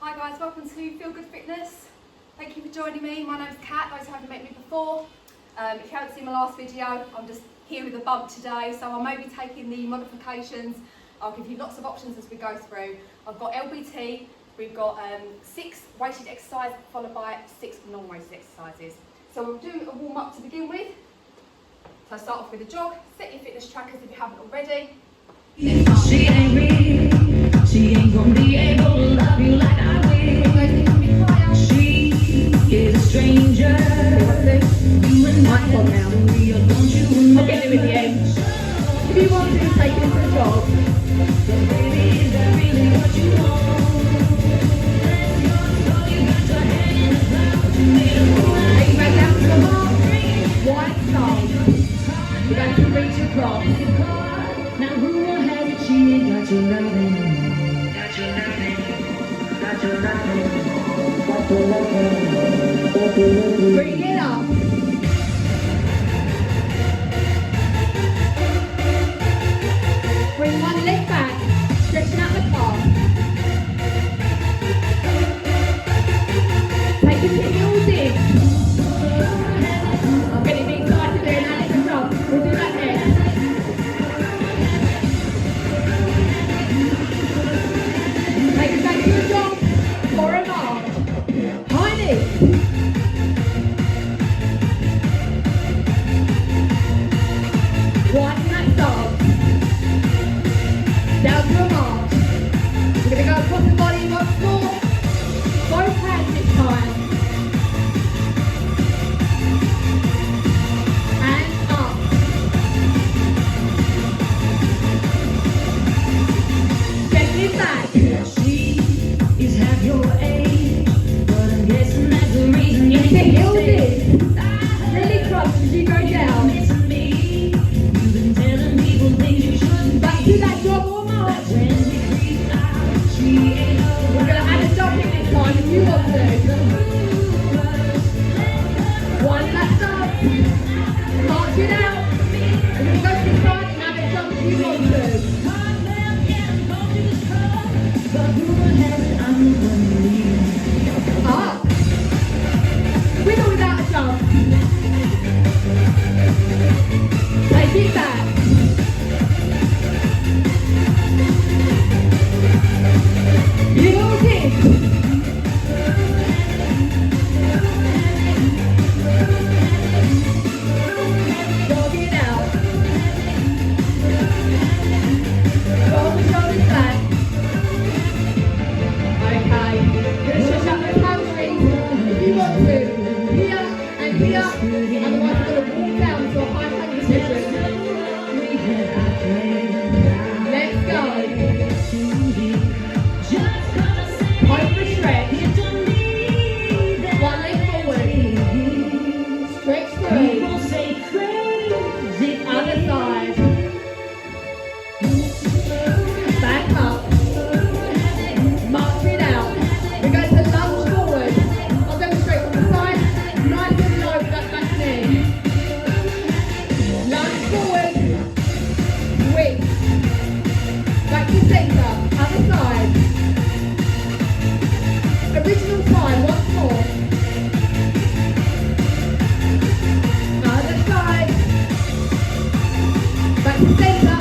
Hi guys, welcome to Feel Good Fitness. Thank you for joining me. My name's Kat, those who haven't met me before. If you haven't seen my last video, I'm just here with a bump today, so I may be taking the modifications. I'll give you lots of options as we go through. I've got LBT, we've got 6 weighted exercises followed by 6 non-weighted exercises. So we'll do a warm up to begin with. So start off with a jog, set your fitness trackers if you haven't already. She ain't real, she ain't gonna be able to love you like I will. She is a stranger. You and I are now real, don't you remember? I'll get them in the end. If you want to, take it for a jog. So baby, is that really what you want? You got your head in the clouds, you made a woman. Take it back down to the mark. Wide side. You're going to reach across. Now rumor has it she ain't got your loving. Got your loving. Got your loving. Got your loving. Bring it up. Bring one leg back, stretching out the calf. Take your heels in. I'm getting big excited there, now let's jump. We'll do that next. Take it back to the jump for a march. High knee. Widen that dog. Down to a march. We're going to go across the body once more. Both hands this time. And up. Gently back. She is half your age, but I'm guessing that's the reason you Take can't heels stay. in. Really cross as you go down. Missing me. You've been telling people things you shouldn't Back be. to that jog or march. When we creep out, she ain't We're going to add a jump in this time if you want to. One last up. March it out. We're going to go to the front and have a jump if you want to. Up. With or without a jump. Take it back. Heels in. Jog it out. Roll the shoulders back. Okay. Gonna stretch out those hamstrings if you want to. Here and here. Otherwise you're gonna walk down to a high plank position. Let's go. Over stretch. One leg forward. Stretch through. Other side. Back up. March it out. We're going to lunge forward. I'll demonstrate from the side. Nice and low with that back knee. Lunge forward. Twist. Back to centre. Other side. Original time. Once more. Other side. Back to centre.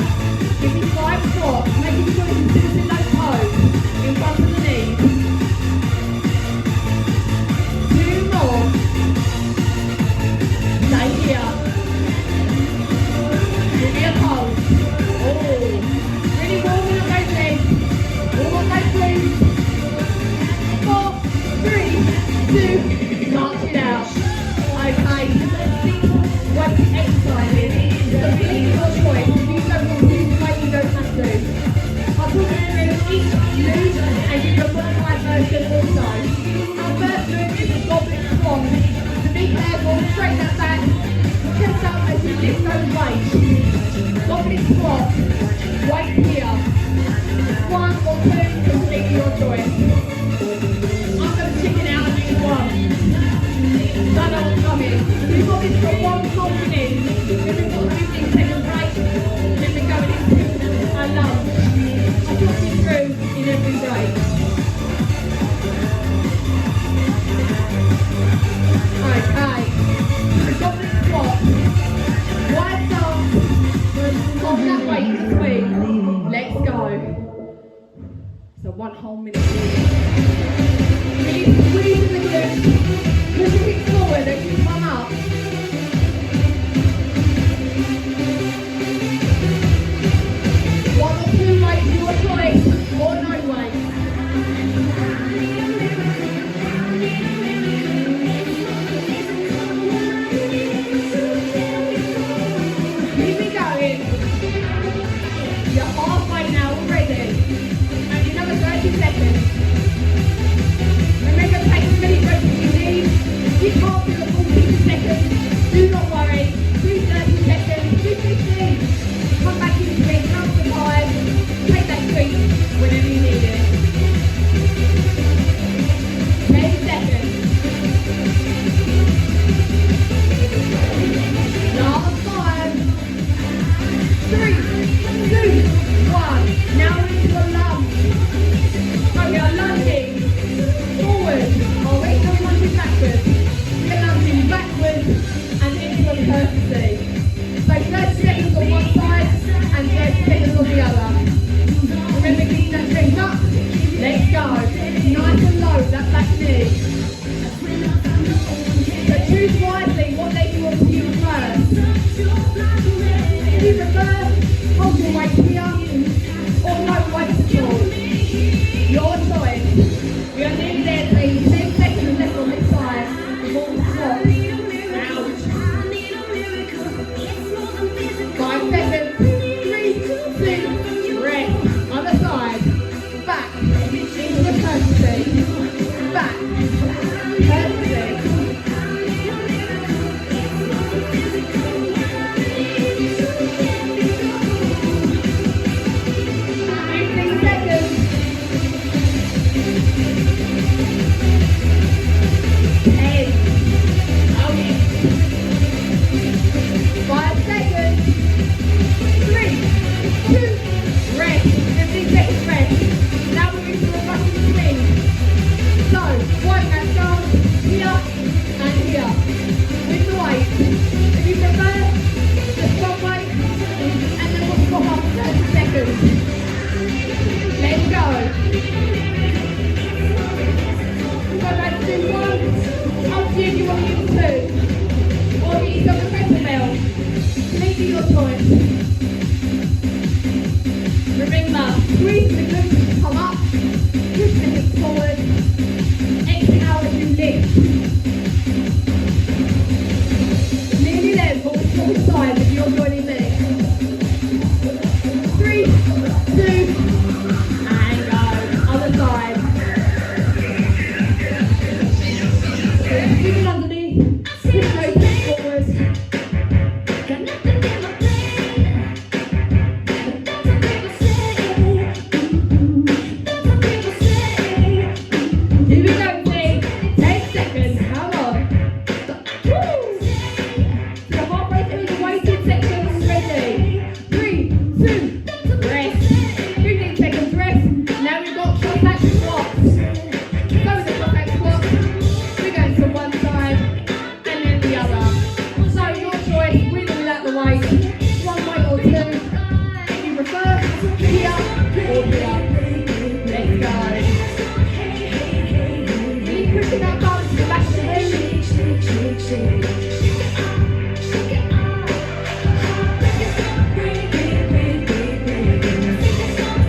Give me 5 squats. Making sure you can sit in those toes. In front of the knees. 2 more. Stay here. Give me a pose. Oh. Really warming up those legs. Warm up those glutes. 4, 3, 2, march it out. Okay. Weighted exercises. So really your choice. If you don't want to use weight, you don't have to. I'll talk you through each move and give you a modified version also. Our first move is a goblet squat. So be careful, straighten that back, chest up as you lift those weights. Goblet squat, weight here. 1 or 2, completely your choice. I'm going to chicken out and do 1. Don't know what's coming. We've got this for 1 holding in. Then we've got 15 second break. Then we're going into a lunge. I'll talk you through in every break. Okay. Goblet squat. Wide arms. Got that weight between. Let's go. So 1 whole minute. Really squeeze the glutes. Push your hips forward as you come up. One or two weights, your choice, or no weight. Keep it going. You're halfway now already. And another 30 seconds. Remember, take as many breaths as you need. If you can't do the full 50 seconds, do not worry. Do 30 seconds, do 15. Come back into it, count to 5. Take that sweep whenever you need it. 10 seconds. Last 5. 3, 2, 1. Now into a lunge. So we are lunging forward. Oh, wait, no, we're lunging backwards. We are lunging backwards and into a curtsy. So 30 seconds on one side and 30 seconds on the other. Remember, keep that strength up. Let's go. Nice and low, that back knee. So choose wisely what leg you want to use first. If you prefer, hold your weight here or no weight at all. Your choice. We are nearly there, please. 10 seconds left on this side before we stop. 5 seconds. 3, 2, rest. Other side. Back. Into the curtsy. Back. Curtsy. 15 seconds. 10. Okay. 5 seconds. 3, 2, rest. 15 seconds rest. Now we're into a fucking swing. So, one that goes here and here. With the weight. If you prefer, just one weight and then we'll swap up 30 seconds. Let's go. So let's do 1. Up to you if you want to use 2. Or get yourself a kettlebell. Completely your choice. Remember, squeeze the glutes as you come up. Push the hips forward. Exhale as you lift. Nearly there, but we'll swap sides if you're joining me. 3, 2, and go. Other side. Keep it underneath. Push those hips forward. Here we go, team. 10 seconds. Come on. Woo! So halfway through the weighted section already. 3, 2, rest. 15 seconds rest. Now we've got contact squats. So with the contact squats, we're going to one side and then the other. So your choice, with or without the weight. 1 weight or 2. If you prefer, here or here. Let's go. Really pushing that bum to the back of the room.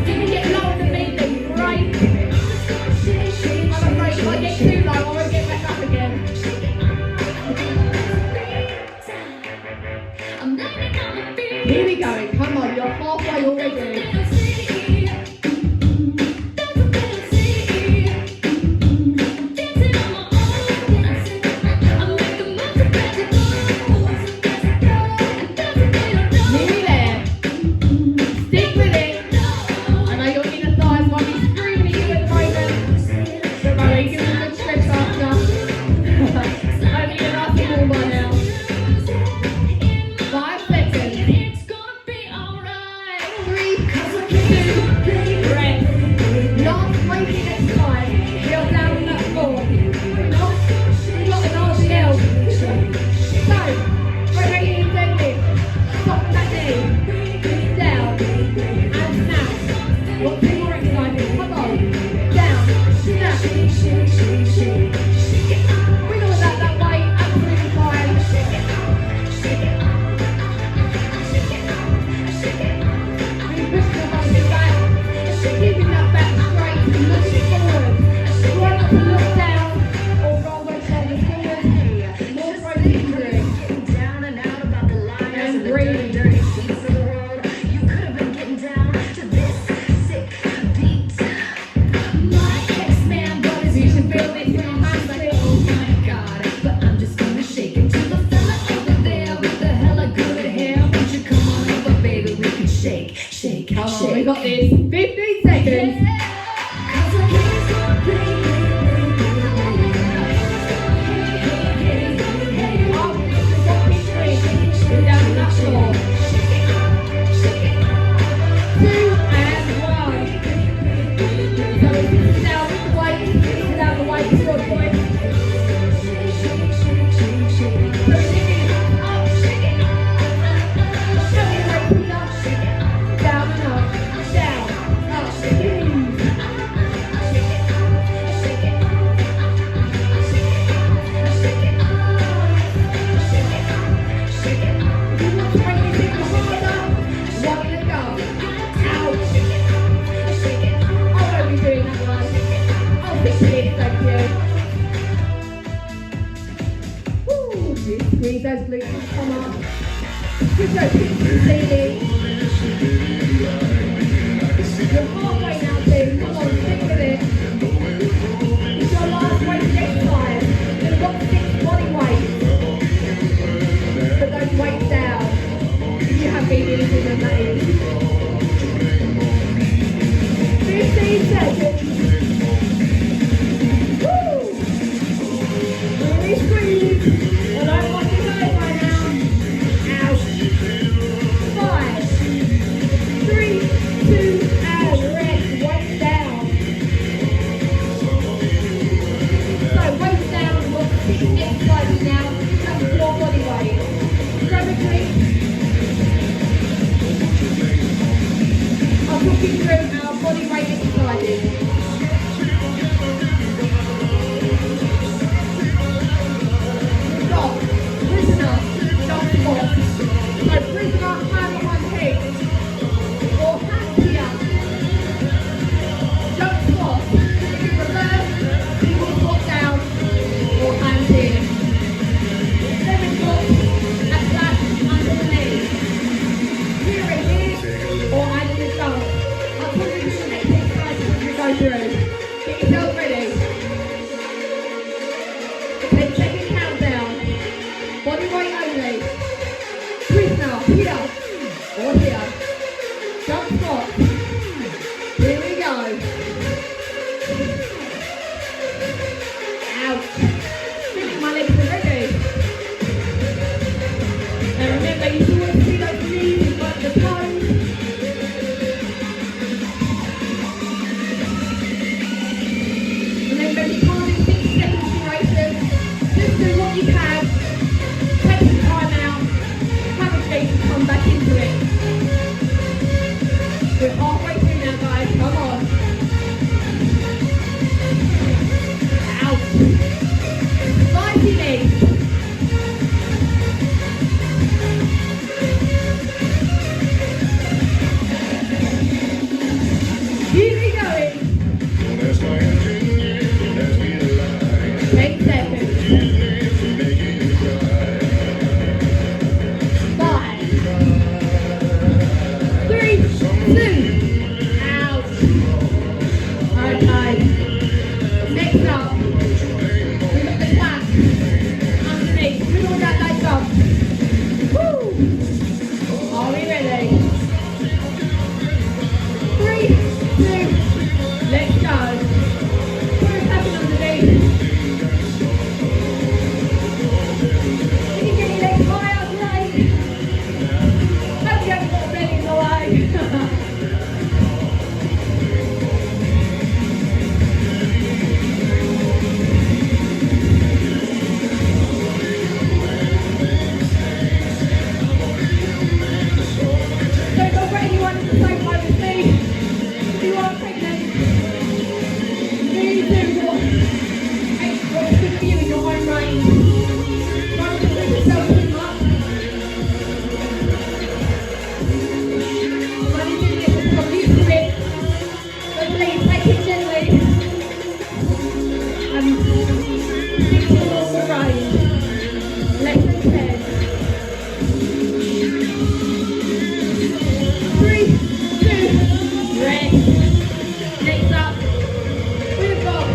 If you get lower than me, then great. got this. 15 seconds. Squeeze those glutes, come on. Just go completely. You're halfway now, team. Come on, stick with it. It's your last weight exercise. You've got 6 body weights. Put those weights down. If you have been eating them, that is. 15 seconds. Woo! Really squeeze. And I want to go right now. Out. 5, 3, 2, and rest. Weight down. So weight down. We've got 6 exercises now. That's 4 body weight. Grab a drink. I'll talk you through our body weight exercises. Prisoner, jump squat. So prisoner, hand on one hip. Or hand here. Jump squat. Reverse, single squat down. Or hand here. Lemon drop and flat under the knee. Here it is. Or hand in the jump. I'll put you through the next exercise as we go through. Get yourself ready. Then check your countdown. Body weight only. Prisoner, here or here. Jump squat. Here we go. Out. Think my legs are ready. Now remember, you should always see those knees in front of the toes. Remember, you can't do 6-second durations. Just do what you can. Take some time out, have a drink, come back into it. We're halfway through now, guys, come on. Out. Slide your legs. Here we go. 10 seconds. 5, 3, 2, out. Okay. Next up, we've got the clap underneath. Do all that leg up. Woo! Are we ready? 3, 2, let's go. Put a tapping underneath. Can you get your legs higher, great? Hope you haven't got a belly in the way. Don't go for anyone in the same way as me. If you are pregnant, really do what's good for you in your own range. Try not to push yourself too much. When you do this, become used to it. So please take it gently. And stick to your normal range. Less than 10. 3, 2, rest. Next up, we've got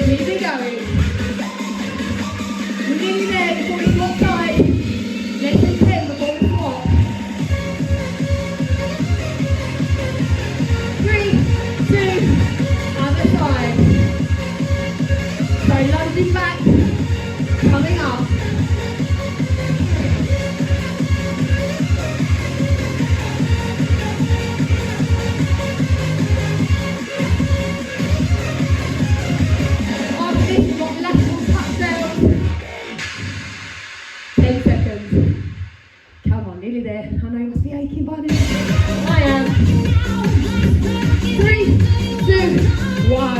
Keep it going. We're nearly there before we swap sides. Less than 10 before we swap. 3, 2, other side. So lunging back, coming up. After this, we've got lateral touchdown. 10 seconds. Come on, nearly there. I know you must be aching by now. I am. 3, 2, 1.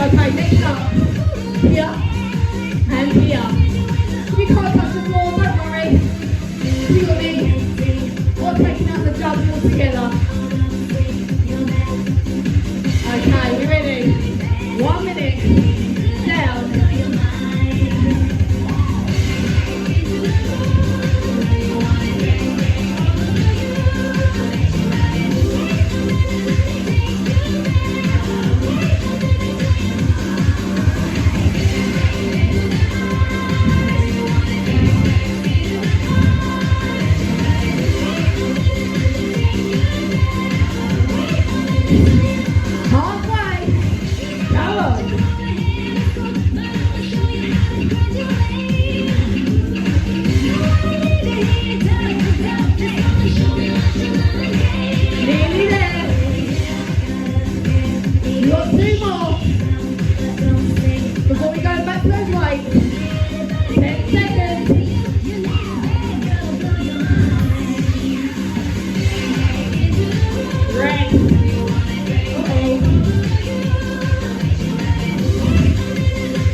Okay, next up. Here and here. If you can't touch the floor, don't worry. You got me. Or taking out the jump all together. Okay, you ready? 1 minute. Down. Halfway. Go on. Nearly there. You got 2 more before we go back to those weights. 10 seconds. Rest.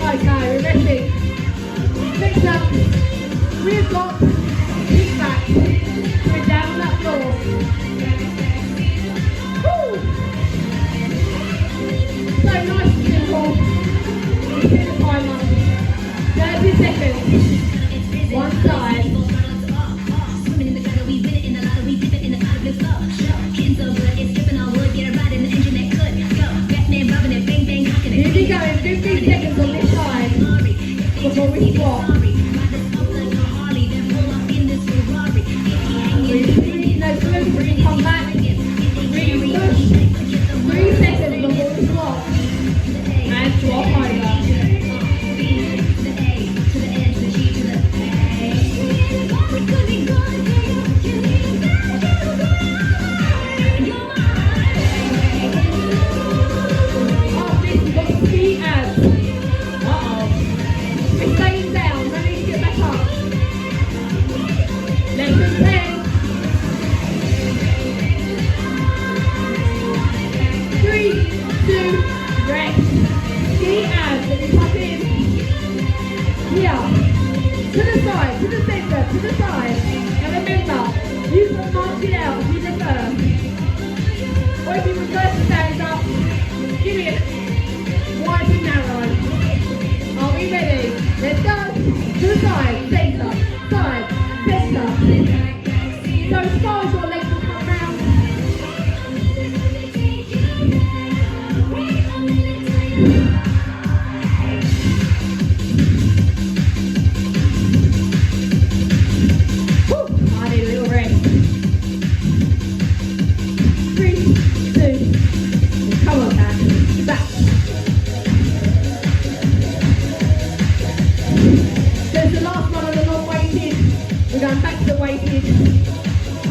Okay, we're resting. Next up, we've got kickback. We're down on that floor. Woo! So nice and simple. Let's hit the timer. 30 seconds. One side. Here we go, 15 seconds on this side before we swap. Slowly come back, really push. 3 seconds before we swap. And swap over. To the centre, to the side. And remember, you can march it out if you prefer. Or if you prefer to stand up, give it wide and narrow. Are we ready? Let's go. To the side, centre, centre. So as far as your legs will come round. We're going back to the weighted.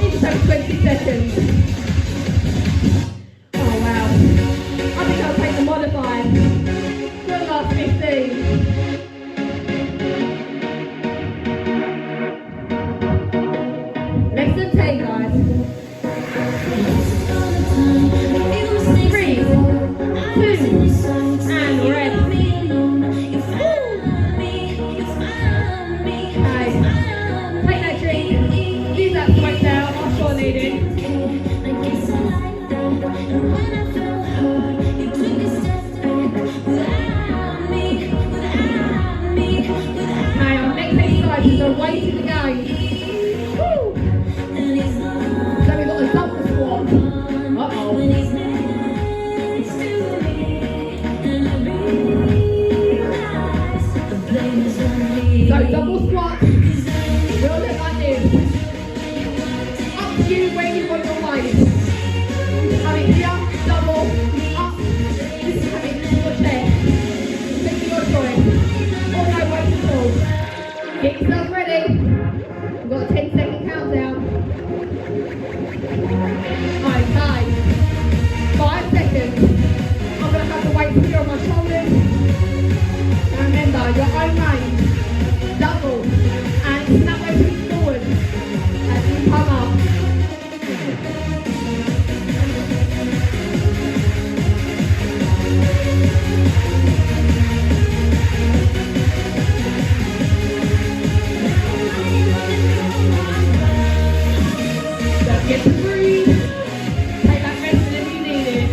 Each time 20 seconds. Oh wow. I think I'll take the modified. For the last 15. Less than 10 guys. 3, 2, and rest. The weight in the game. Woo! So we've got a double squat. Uh-oh. So double squat will look like this. Up to you where you want your weight. Coming here, double, up, this is coming to your chest. Pick your choice. Or no weight at all. Get yourself ready. We've got a 10-second countdown. Okay. 5 seconds. I'm going to have the weights here on my shoulders. And remember, your own range. Double. And snap those hips forward as you come up. Don't get to breathe. Take that rest whenever you need it.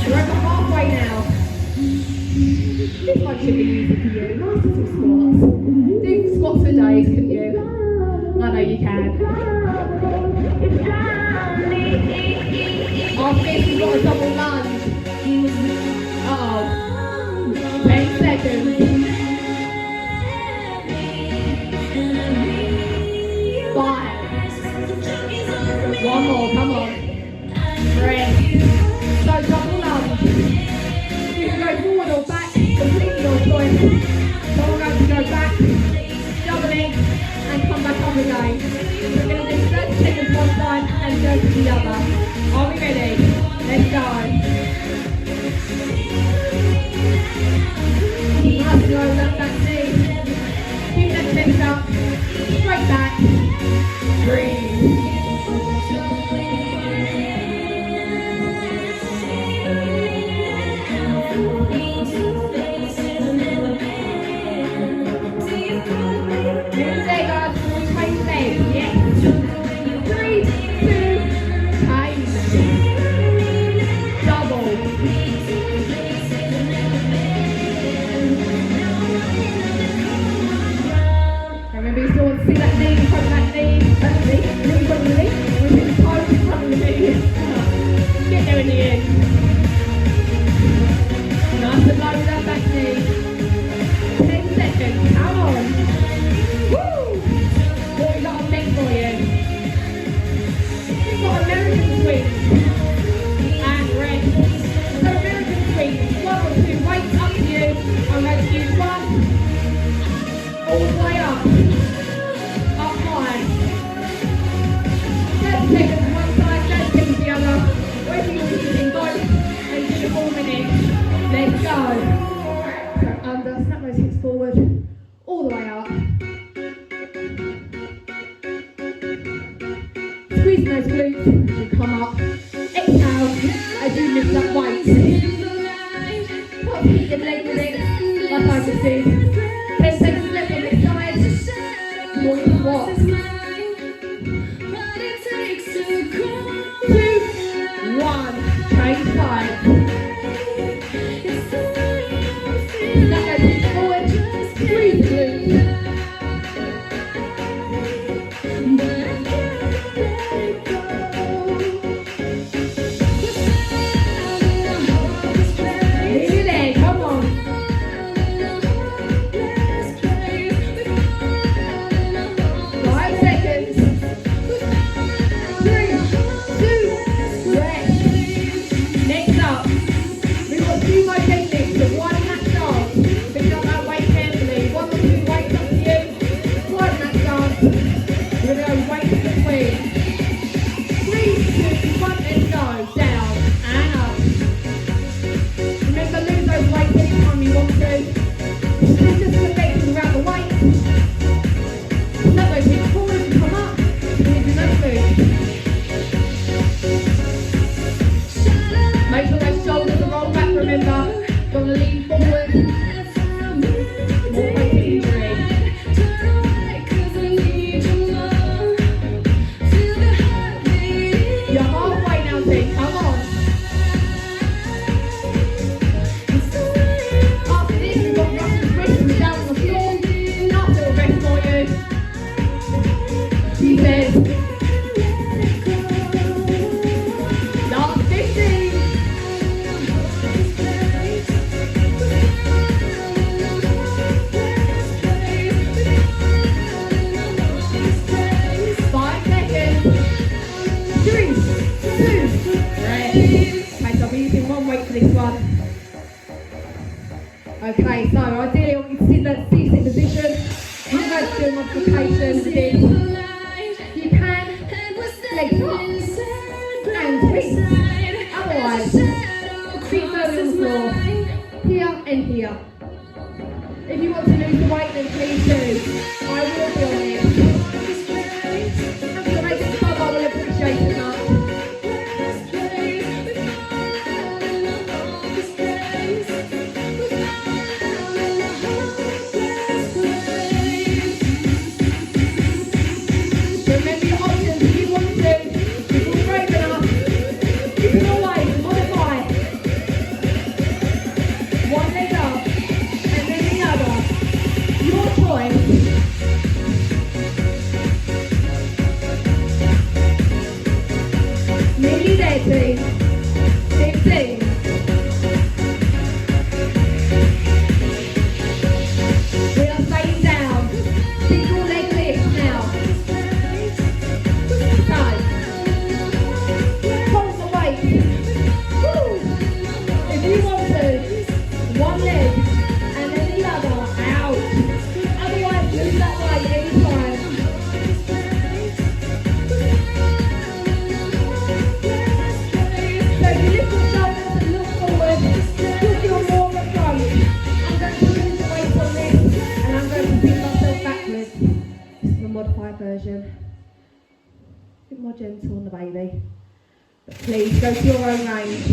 We're over halfway now. This one should be easy for you. Nice little squats. Do squats for days, couldn't you? I know you can. After this, we've got a double lunge. Oh. 10 seconds. 5. One more, come on. 3. So double lunge. You can go forward or back, completely your choice. So we're going to go back, doubling, and come back up again. We're going to do 30 seconds one side and 30 the other. Are we ready? Let's go. Nice and low, that back knee. Keep that chest up. Straight back. Breathe. There guys, we'll change legs, yes? 3, 2, change. Double. Remember, you still want to see that knee in front of that knee, knee in front of the knee, or is it the toes in front of the knee? Get there in the end. Nice and low with that back knee. 10 seconds, come on. Woo! What we got on next for you? We've got American swings and rest. So American swings, 1 or 2 weights up to you. I'm going to use 1. All the way up. Up high. 30 seconds one side, 30 seconds the other. Whether you're using both and do the full minute. Let's go. So under, snap those hips forward. All the way up. Squeeze those glutes as you come up. Exhale as you lift up weights. Not keep your leg with it, like I just did. 10 seconds left on this side. More squats. 2, 1. Change side. Snap those hips forward. Squeeze the glutes. Lean your leg, come on. for this one. Okay, so ideally I want you to sit in that seated position. I'm going to do multiplications with. You can legs up and feet. Otherwise, feet firmly on the floor. Here and here. If you want to lose the weight, then please do. I will be on it. So make it fun, I will appreciate it much. Remember your options if you want to. If you're brave enough, you can always modify. One leg up and then the other. Your choice. Nearly there, team. 16. We are staying down. Single leg lift now. 5. Hold the weight. Woo. If you want to, one leg and then the other. Out. Otherwise, lose that weight anytime. So if you lift your shoulders and look forward, you'll feel more at front. I'm going to lose the weight on this and I'm going to bring myself backwards. This is the modified version. A bit more gentle on the baby. But please go to your own range.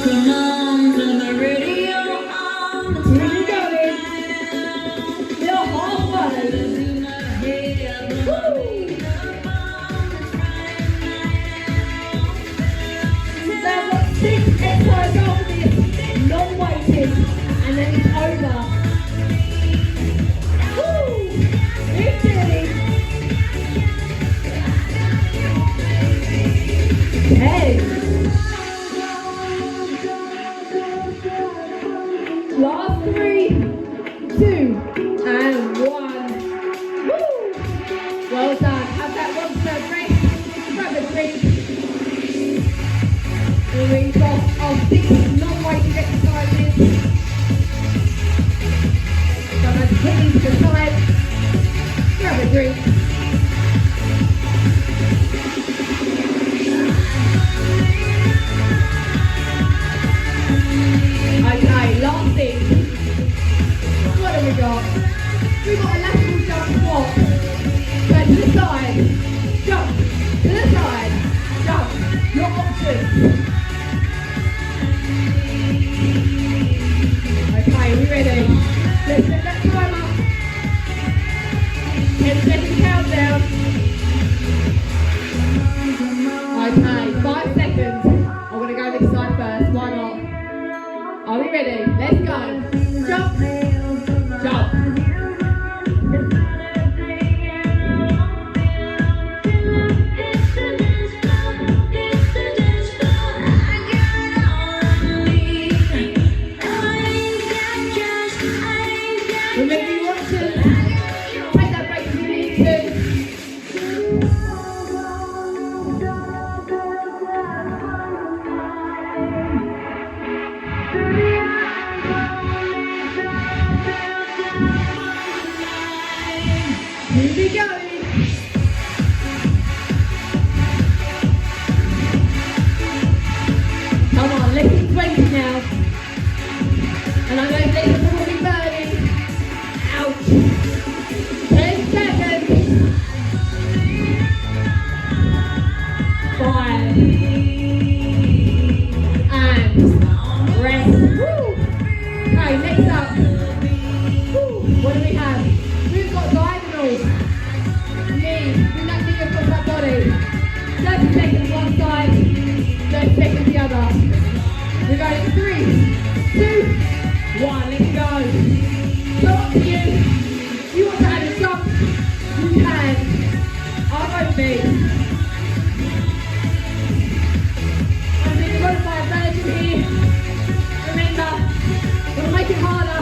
Come on, turn the radio on. Here you go, then. You're halfway. Woo! Now I've got 6 exercises after this, non-weighted, and then it's over. Woo! It's it. 10. Last 3, 2, and 1. Woo! Well done. Have that one serve rest. Grab a drink. And we've got our 6 non-weighted exercises. So I'm going to put these to the side. Grab a drink. Okay, last thing. What have we got? We've got a lateral jump squat. So to the side, jump, to the side, jump. Your options. Okay, we ready? Let's set that timer. 10-second countdown. Okay, 5 seconds. I'm going to go this side first. Why not? Are we ready? Let's go. Jump. Jump. Remember you want to take that break if you need to. Here we go. Come on, let's get 20 now. And I'm going to let you probably burning. Ouch. 10 seconds. 5. And rest. Woo. Okay, next up. Woo. What do we have? We've got diagonals. Knees. Bring that knee across that body. 30 seconds one side. 30 seconds the other. We're going 3, 2, 1. Let's go. So up to you. If you want to add a jump, you can. I won't be. I'm doing a modified version here. Remember, we'll make it harder.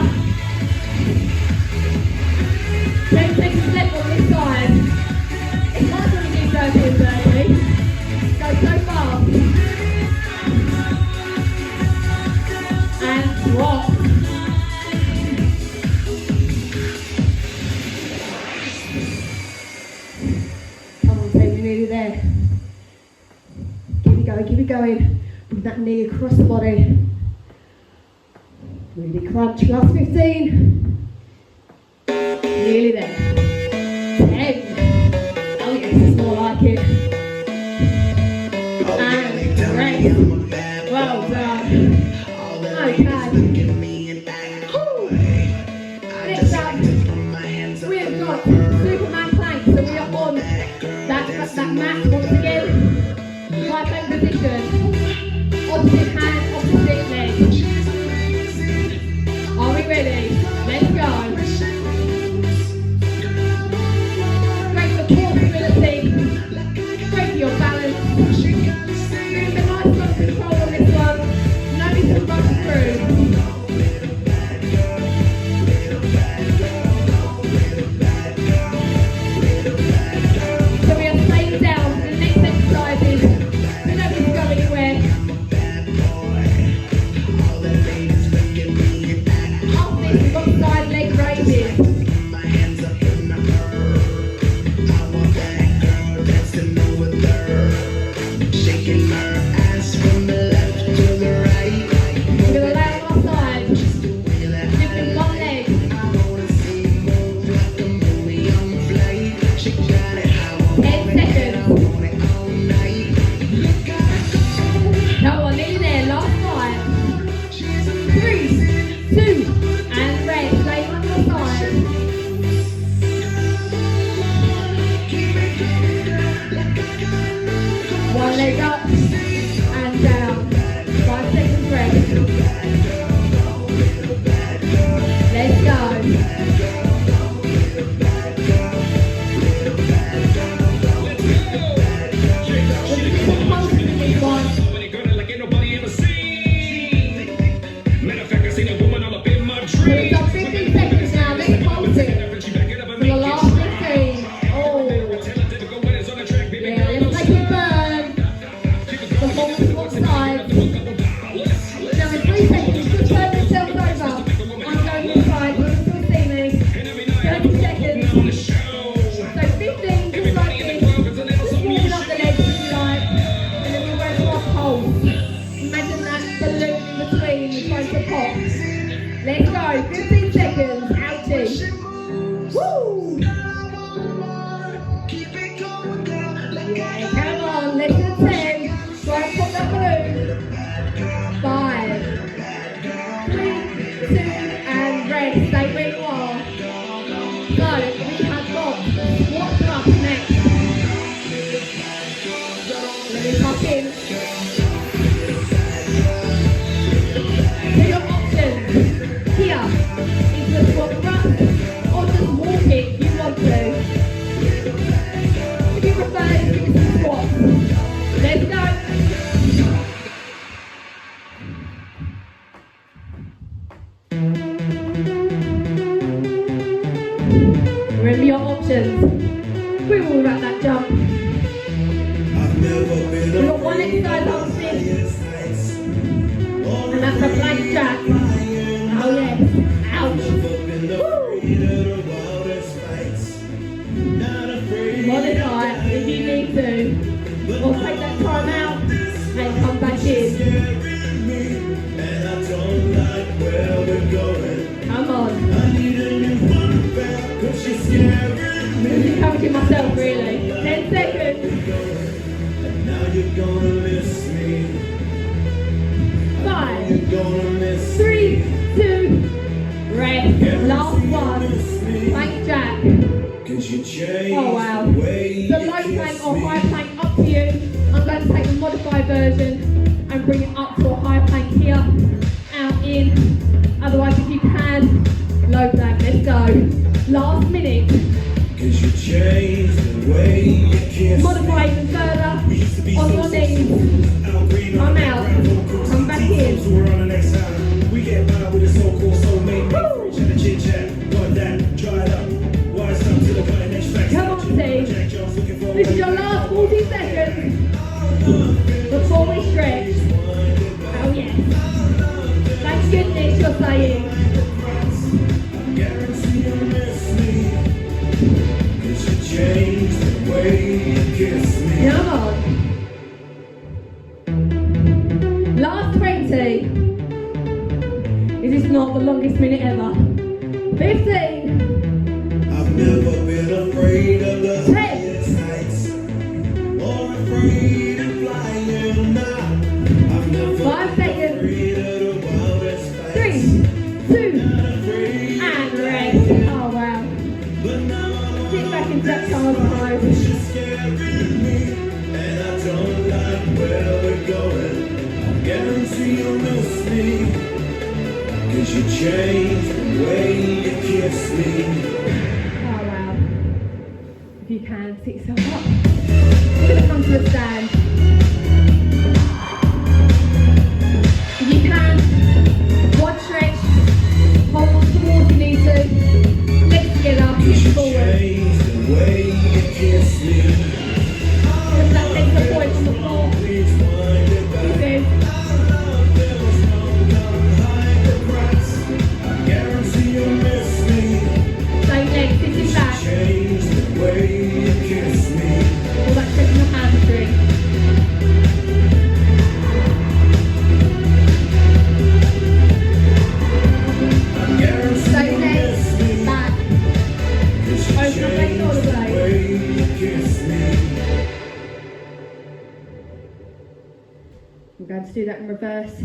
10 seconds left on this side. go, keep it going. Bring that knee across the body. Really crunch, last 15. Nearly there. 10. Oh yes, it's more like it. And rest. Well done. Okay. Next up, we've got Superman plank. So we are on that mat once again. High plank position. Opposite hand, opposite leg. Are we ready? Let's go. Great for core stability. Great for your balance. Doing the nice self control on this one. No need to rush through. So we are staying down for the next exercises. We don't need to go anywhere. After this, we've got side leg raises. We're going to lay on our side, lifting one leg. 10 seconds. Come on, nearly there, last 5. 3, 2, and rest. Lay on your side. One leg up and down. 5 seconds rest. Let's go. We've got 15 seconds now. Let's pulse it. For the last 15. Oh. Yeah, let's make it burn. The ball to one side. Now in 3 seconds, just turn yourself over. I'm going this side. You can still see me. 30 seconds. So 15, just like this. Just warming up the legs if you like. And then we'll go to our pulse. Imagine that balloon in between. We're trying to pop. Let's go. 15 seconds. Ouchie. Woo! Yeah, come on. Less than 10. Try and pop that balloon. 5, 3, 2, and rest. Stay where you are. So, we have got squat thrust next. Let me pop in. So your options here is the squat thrust or just walk it if you want to. If you prefer, give it some squats. Let's go. Remember your options. We will wrap that jump. We've got one exercise after this, and that's a plank jack. Oh yes. Ouch. Woo. Modify if you need to, or take that time out and come back in. Come on. I'm encouraging myself really. 10 seconds. 5, 3, 2, rest. Last one. Plank jack. Oh wow. The low plank or high plank up to you. I'm going to take the modified version and bring it up to a high plank here. Out in. Otherwise if you can, low plank. Let's go. Last minute. Modify even further. On your knees. Come out. Come back in. We get by with a so-called soulmate. Chat chit chat, got that, dry it up. Wise up to the cutting edge facts. Come on, team. This is your last 40 seconds before we stretch. Oh yes. Thank goodness you're saying. Guarantee you'll miss me. 'Cause you changed the way you kiss me. Come on. longest minute ever. 15. I've never been afraid of the 10. highest heights or afraid of flying now. I've never 5 seconds. afraid of the wildest 3, fights. 2, Not afraid and rest. Oh wow. but now Sit back into that time guys. it's just scaring me, and I don't like where we're going. I guarantee you'll miss me, 'cause you changed the way you kiss me. Oh wow. If you can, sit yourself up. We're going to come to a stand. If you can, one stretch, hold on towards your knee to, legs together, You hips should forward. change the way you kiss me. Just that takes the point from the floor. Please wind it back. This is Our love, there was no love behind the cracks. I guarantee you'll miss me. same legs, this is that. Change the way you kiss me. All that stretching your hamstring. I guarantee Same you'll legs, miss me. back. 'Cause you Open up that change shoulder the blade. way you kiss me. I'm going to do that in reverse.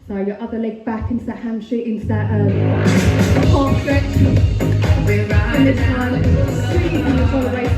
So your other leg back into that hamstring, into that calf stretch. And this time, squeezing your shoulder blade